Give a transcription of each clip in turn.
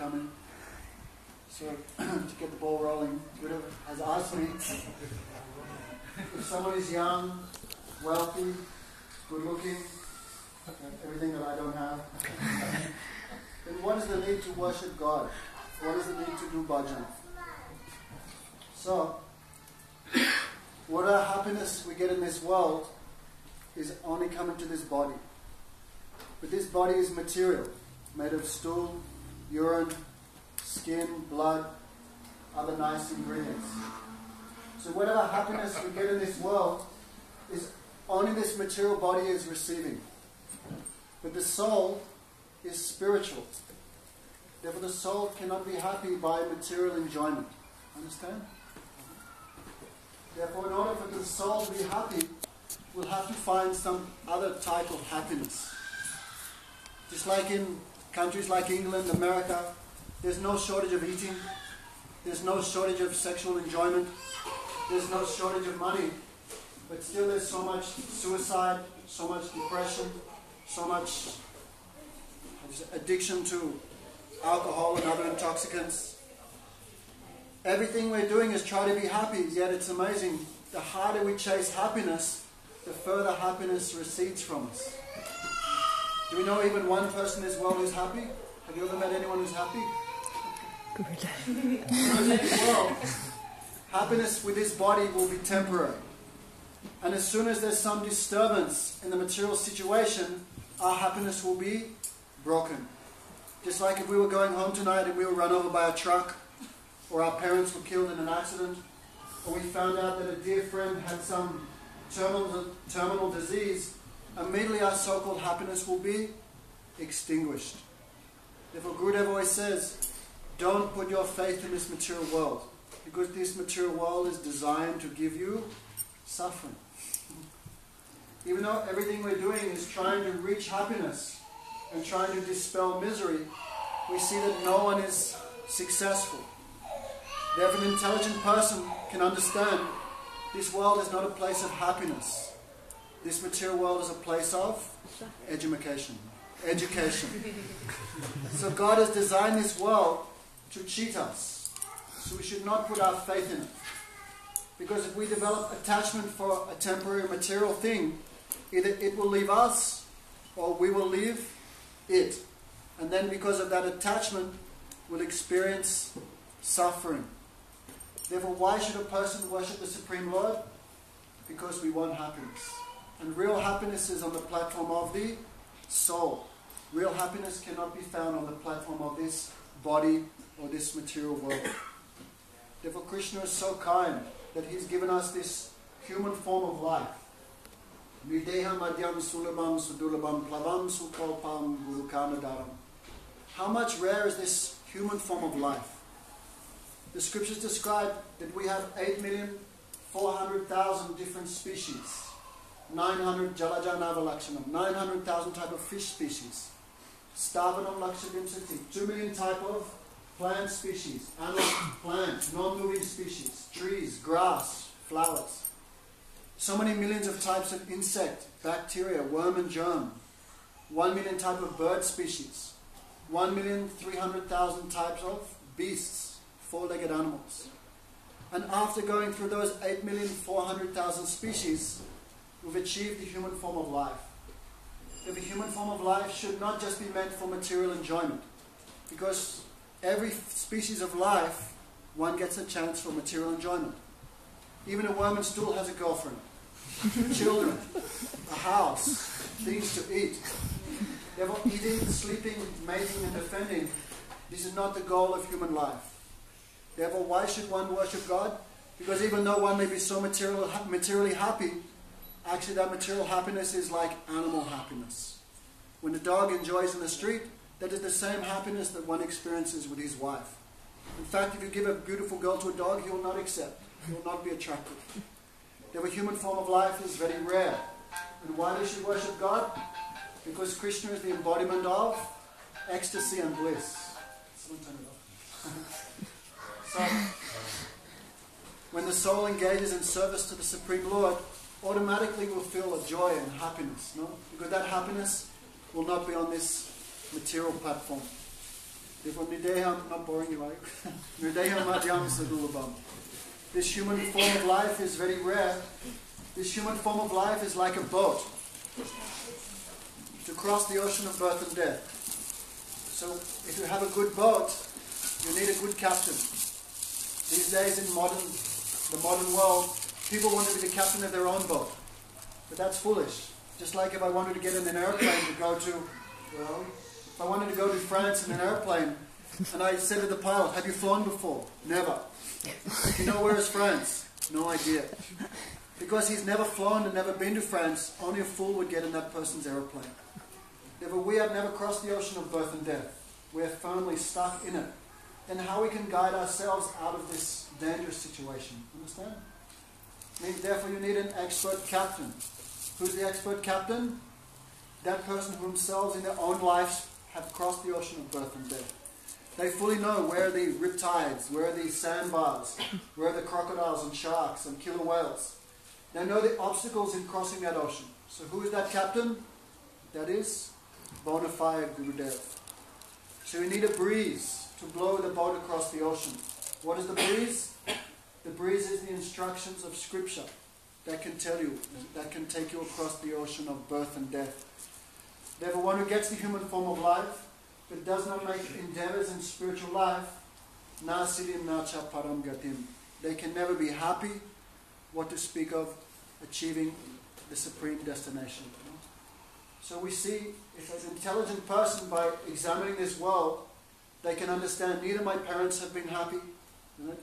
come in. So, to get the ball rolling, Buddha has asked me if someone is young, wealthy, good looking, everything that I don't have, then what is the need to worship God? What is the need to do bhajan? So, whatever happiness we get in this world is only coming to this body. But this body is material, made of stool, urine, skin, blood, other nice ingredients. So whatever happiness we get in this world is only this material body is receiving. But the soul is spiritual. Therefore the soul cannot be happy by material enjoyment. Understand? Therefore in order for the soul to be happy, we'll have to find some other type of happiness. Just like in countries like England, America, there's no shortage of eating, there's no shortage of sexual enjoyment, there's no shortage of money, but still there's so much suicide, so much depression, so much addiction to alcohol and other intoxicants. Everything we're doing is try to be happy, yet it's amazing. The harder we chase happiness, the further happiness recedes from us. Do we know even one person in this world who's happy? Have you ever met anyone who's happy? Well, happiness with this body will be temporary. And as soon as there's some disturbance in the material situation, our happiness will be broken. Just like if we were going home tonight and we were run over by a truck, or our parents were killed in an accident, or we found out that a dear friend had some terminal disease, immediately our so-called happiness will be extinguished. Therefore, Gurudev always says, don't put your faith in this material world, because this material world is designed to give you suffering. Even though everything we're doing is trying to reach happiness and trying to dispel misery, we see that no one is successful. Therefore, an intelligent person can understand this world is not a place of happiness. This material world is a place of education. So God has designed this world to cheat us. So we should not put our faith in it. Because if we develop attachment for a temporary material thing, either it will leave us or we will leave it. And then because of that attachment, we'll experience suffering. Therefore, why should a person worship the Supreme Lord? Because we want happiness. And real happiness is on the platform of the soul. Real happiness cannot be found on the platform of this body or this material world. Therefore, Krishna is so kind that He's given us this human form of life. Videham adyam sulabam sudulabam plavam sukalpam gurukanadaram. How much rare is this human form of life? The scriptures describe that we have 8,400,000 different species. 900 Jalajanava Lakshanam, 900,000 type of fish species. Stavanam Lakshavimsati, 2 million type of plant species, animal, plant, non-moving species, trees, grass, flowers. So many millions of types of insect, bacteria, worm and germ. 1 million type of bird species. 1,300,000 types of beasts, four-legged animals. And after going through those 8,400,000 species, we've achieved the human form of life. The human form of life should not just be meant for material enjoyment, because every species of life, one gets a chance for material enjoyment. Even a worm and stool has a girlfriend, children, a house, things to eat. Therefore, eating, sleeping, mating and defending, this is not the goal of human life. Therefore, why should one worship God? Because even though one may be so materially happy, actually that material happiness is like animal happiness. When a dog enjoys in the street, that is the same happiness that one experiences with his wife. In fact, if you give a beautiful girl to a dog, he will not accept. He will not be attracted. Therefore, human form of life is very rare. And why we should worship God? Because Krishna is the embodiment of ecstasy and bliss. Someone turn it off. So, when the soul engages in service to the Supreme Lord, automatically we'll feel a joy and happiness, no? Because that happiness will not be on this material platform. Therefore, Nideham, not boring you, right? Nideham Madhyam Sadulabam. This human form of life is very rare. This human form of life is like a boat to cross the ocean of birth and death. So, if you have a good boat, you need a good captain. These days in the modern world, people want to be the captain of their own boat. But that's foolish. Just like if I wanted to get in an airplane to go to, if I wanted to go to France in an airplane, and I said to the pilot, have you flown before? Never. You know where is France? No idea. Because he's never flown and never been to France, only a fool would get in that person's airplane. Therefore, we have never crossed the ocean of birth and death. We are firmly stuck in it. Then how we can guide ourselves out of this dangerous situation? Understand? Means therefore you need an expert captain. Who's the expert captain? That person who themselves in their own lives have crossed the ocean of birth and death. They fully know where are the riptides, where are the sandbars, where are the crocodiles and sharks and killer whales. They know the obstacles in crossing that ocean. So who is that captain? That is bona fide Gurudev. So you need a breeze to blow the boat across the ocean. What is the breeze? The breeze is the instructions of Scripture that can tell you, that can take you across the ocean of birth and death. Therefore, one who gets the human form of life, but does not make endeavors in spiritual life, na siddhim na cha param gatim. They can never be happy, what to speak of achieving the supreme destination. So we see, if an intelligent person, by examining this world, they can understand, neither my parents have been happy,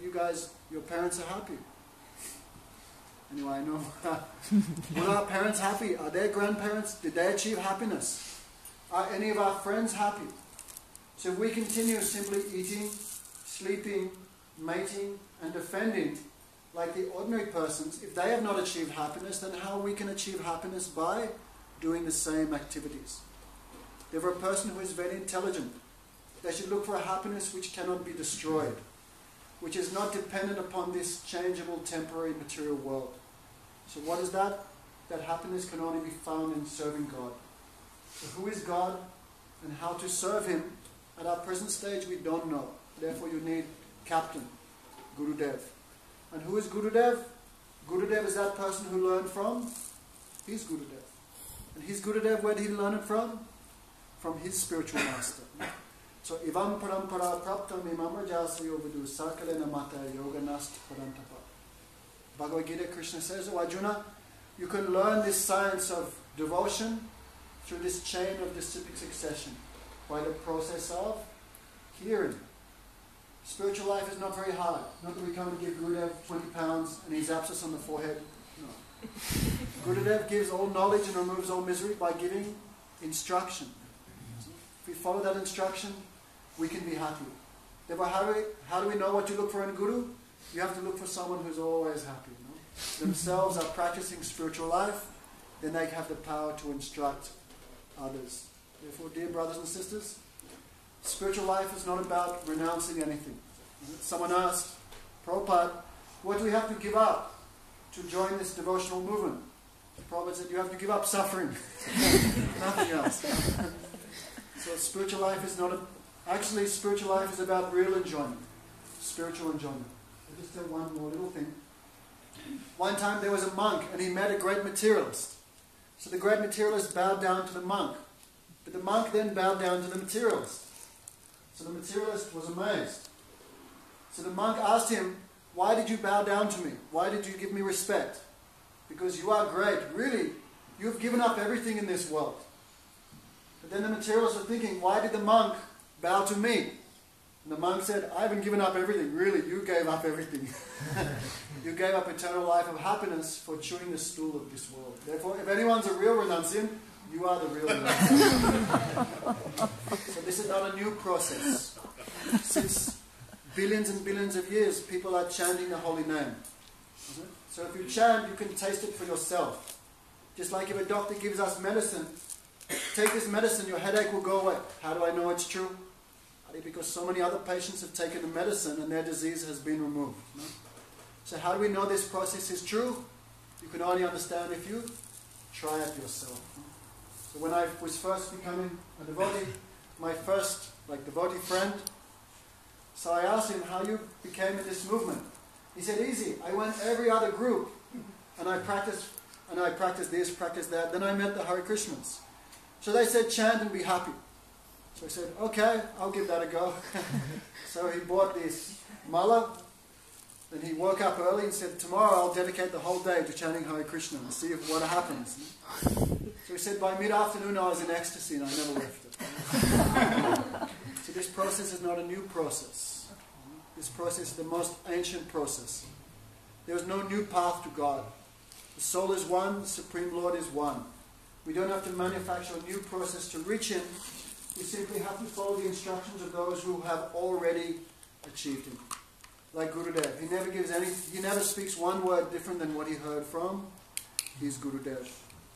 you guys, your parents are happy. Anyway, I know. Were our parents happy? Are their grandparents? Did they achieve happiness? Are any of our friends happy? So if we continue simply eating, sleeping, mating, and defending like the ordinary persons, if they have not achieved happiness, then how we can achieve happiness? By doing the same activities. Therefore, a person who is very intelligent, they should look for a happiness which cannot be destroyed, which is not dependent upon this changeable, temporary, material world. So what is that? That happiness can only be found in serving God. So who is God and how to serve Him? At our present stage, we don't know. Therefore, you need captain, Gurudev. And who is Gurudev? Gurudev is that person who learned from his Gurudev. And his Gurudev, where did he learn it from? From his spiritual master. So, Ivam Parampara Praptam Imam Rajasayo Vidu Sarkalena Mata Yoga Nast Parantapa. Bhagavad Gita, Krishna says, oh Arjuna, you can learn this science of devotion through this chain of disciplic succession by the process of hearing. Spiritual life is not very hard. Not that we come and give Gurudev 20 pounds and he zaps us on the forehead. No. Gurudev gives all knowledge and removes all misery by giving instruction. If we follow that instruction, we can be happy. Therefore, how do we know what to look for in a Guru? You have to look for someone who's always happy. Themselves are practicing spiritual life, then they have the power to instruct others. Therefore, dear brothers and sisters, spiritual life is not about renouncing anything. Someone asked, Prabhupada, what do we have to give up to join this devotional movement? Prabhupada said, you have to give up suffering. Nothing else. So spiritual life is not actually spiritual life is about real enjoyment. Spiritual enjoyment. I'll just tell one more little thing. One time there was a monk and he met a great materialist. So the great materialist bowed down to the monk. But the monk then bowed down to the materialist. So the materialist was amazed. So the monk asked him, why did you bow down to me? Why did you give me respect? Because you are great. Really, you've given up everything in this world. But then the materialists were thinking, why did the monk bow to me? And the monk said, I haven't given up everything. Really, you gave up everything. You gave up eternal life of happiness for chewing the stool of this world. Therefore, if anyone's a real renunciant, you are the real renunciant. So this is not a new process. Since billions and billions of years, people are chanting the holy name. So if you chant, you can taste it for yourself. Just like if a doctor gives us medicine, take this medicine, your headache will go away. How do I know it's true? Because so many other patients have taken the medicine and their disease has been removed. No? So how do we know this process is true? You can only understand if you try it yourself. No? So when I was first becoming a devotee, my first devotee friend So I asked him how you became in this movement. He said, easy. I went every other group and I practiced this, practiced that. Then I met the Hare Krishnas. So they said, chant and be happy. So I said, okay, I'll give that a go. So he bought this mala. Then he woke up early and said, tomorrow I'll dedicate the whole day to chanting Hare Krishna and see what happens. So he said, by mid-afternoon I was in ecstasy and I never left it. So this process is not a new process. This process is the most ancient process. There is no new path to God. The soul is one, the Supreme Lord is one. We don't have to manufacture a new process to reach Him. We simply have to follow the instructions of those who have already achieved Him. Like Gurudev. He never speaks one word different than what he heard from his Gurudev.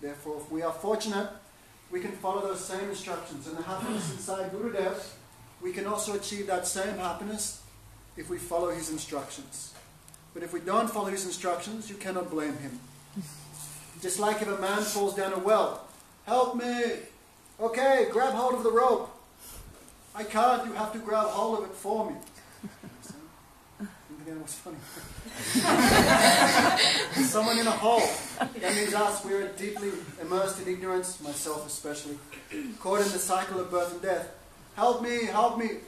Therefore, if we are fortunate, we can follow those same instructions. And the happiness inside Gurudev, we can also achieve that same happiness if we follow his instructions. But if we don't follow his instructions, you cannot blame him. Just like if a man falls down a well. Help me! Okay, grab hold of the rope. I can't, you have to grab hold of it for me. That was funny. Someone in a hole. That means us. We are deeply immersed in ignorance, myself especially, caught in the cycle of birth and death. Help me, help me.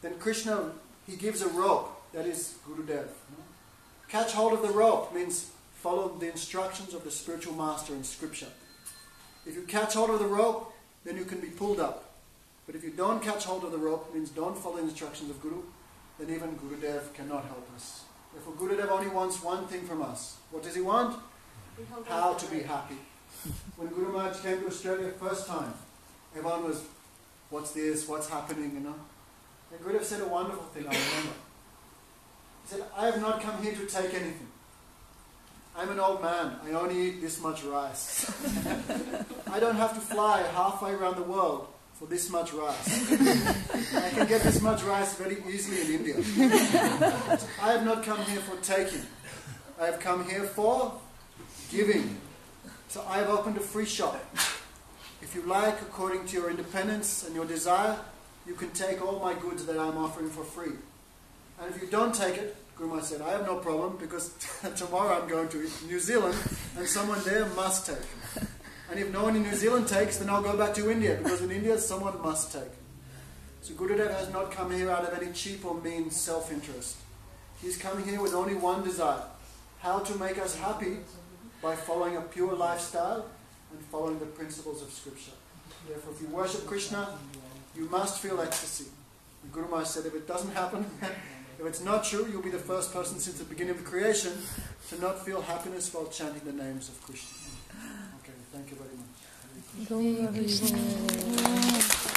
Then Krishna, he gives a rope. That is Gurudev. Catch hold of the rope means follow the instructions of the spiritual master in scripture. If you catch hold of the rope, then you can be pulled up. But if you don't catch hold of the rope, it means don't follow the instructions of Guru, then even Gurudev cannot help us. Therefore, Gurudev only wants one thing from us. What does he want? How to be happy. When Guru Maharaj came to Australia first time, everyone was, what's this, what's happening, you know? And Gurudev said a wonderful thing, I remember. He said, I have not come here to take anything. I'm an old man, I only eat this much rice. I don't have to fly halfway around the world for this much rice. I can get this much rice very easily in India. I have not come here for taking. I have come here for giving. So I have opened a free shop. If you like, according to your independence and your desire, you can take all my goods that I'm offering for free. And if you don't take it, Guru Maharaj said, I have no problem because tomorrow I'm going to New Zealand and someone there must take. And if no one in New Zealand takes, then I'll go back to India, because in India someone must take. So Gurudev has not come here out of any cheap or mean self-interest. He's come here with only one desire, how to make us happy by following a pure lifestyle and following the principles of Scripture. Therefore, if you worship Krishna, you must feel ecstasy. And Guru Maharaj said, if it doesn't happen, if it's not true, you'll be the first person since the beginning of creation to not feel happiness while chanting the names of Krishna. Okay, thank you very much.